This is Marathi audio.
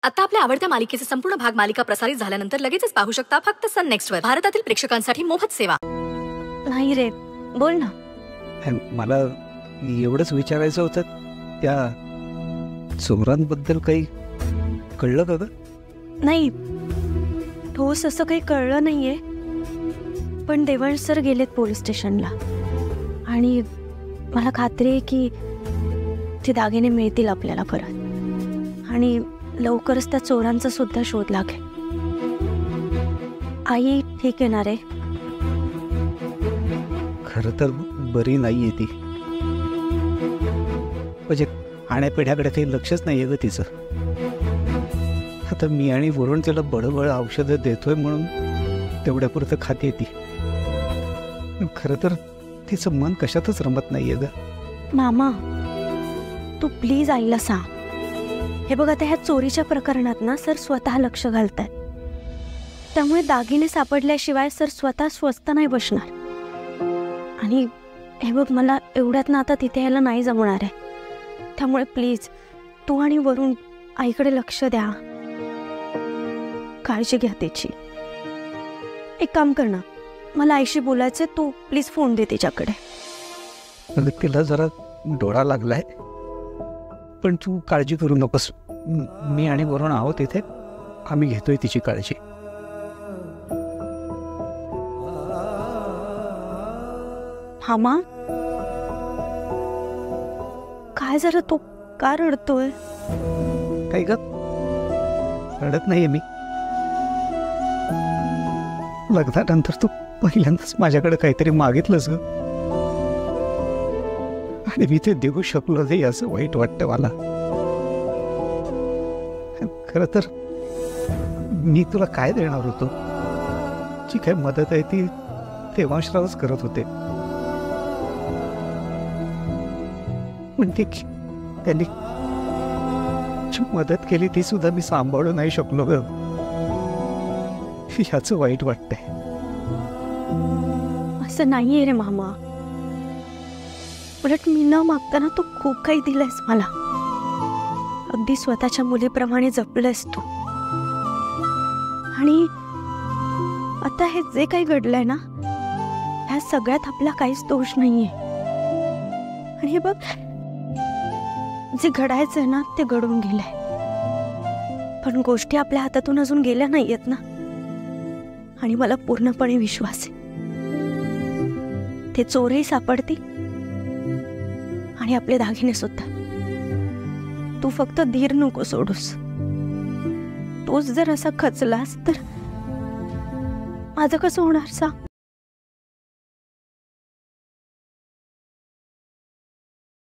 आता आपल्या आवडत्या मालिकेचे संपूर्ण भाग मालिका प्रसारित झाल्यानंतर लगेचच पाहू शकता फक्त सन नेक्स्ट वर. भारतातील प्रेक्षकांसाठी मोफत सेवा. नाही रे, बोल ना. मला एवढंच विचारायचं होतं, त्या चोरांबद्दल काही कळलं का ग? नाही, ठोस असं काही कळलं नाहीये, पण देवांश सर गेलेत पोलीस स्टेशनला आणि मला खात्री आहे की ते दागिने मिळतील आपल्याला परत आणि लवकरच त्या चोरांचा सुद्धा शोध लागेल. आई ठीक आहे ना रे? खरं तर बरी नाहीये ती, म्हणजे खाण्यापिण्याकडे काही लक्षच नाहीये ग तिचं. आता मी आणि वरुण तिला बळबळ औषधं देतोय म्हणून तेवढ्यापुरतं खाते ती. खरं तर तिचं मन कशातच रमत नाहीये ग. मामा, तू प्लीज आईला सांग. हे बघ, आता ह्या चोरीच्या प्रकरणात ना सर स्वतः लक्ष घालतायत, त्यामुळे दागिने सापडल्याशिवाय सर स्वतः स्वस्थ नाही बसणार. आणि हे बघ, मला एवढ्यात ना आता तिथे यायला नाही जमणार आहे, त्यामुळे प्लीज तू आणि वरुण आईकडे लक्ष द्या, काळजी घ्या त्याची. एक काम कर ना, मला आईशी बोलायचं, तू प्लीज फोन दे तिच्याकडे. तिला जरा डोळा लागलाय, पण तू काळजी करू नकोस. मी आणि वरुण आहोत इथे, आम्ही घेतोय तिची काळजी. मामा, काय जरा तो का रडतोय? काही ग, रडत नाहीये मी. लग्नानंतर तू पहिल्यांदाच माझ्याकडे काहीतरी मागितलंस ग, आणि मी ते देऊ शकलो नाही असं वाईट वाटतं मला. खरं तर मी तुला काय देणार होतो? जी काय मदत आहे ती देवांशरावच करत होते, पण त्यांनी जी मदत केली ती सुद्धा मी सांभाळू नाही शकलो ग. याचं वाईट वाटतंय. असं नाहीये रे मामा, उलट मी न मागताना तू खूप काही दिलंयस मला. अगदी स्वतःच्या मुलीप्रमाणे जपलंयस तू. आणि आता हे जे काही घडलंय ना, ह्या सगळ्यात आपला काहीच दोष नाहीये. आणि हे बघ, जे घडायचंय ना ते घडून गेलंय, पण गोष्टी आपल्या हातातून अजून गेल्या नाहीयेत ना. आणि मला पूर्णपणे विश्वास आहे ते चोरही सापडतील आणि आपले दागिने सुद्धा. तू फक्त धीर नको सोडूस. तूच जर असा खचलास तर माझं कसं होणार सांग?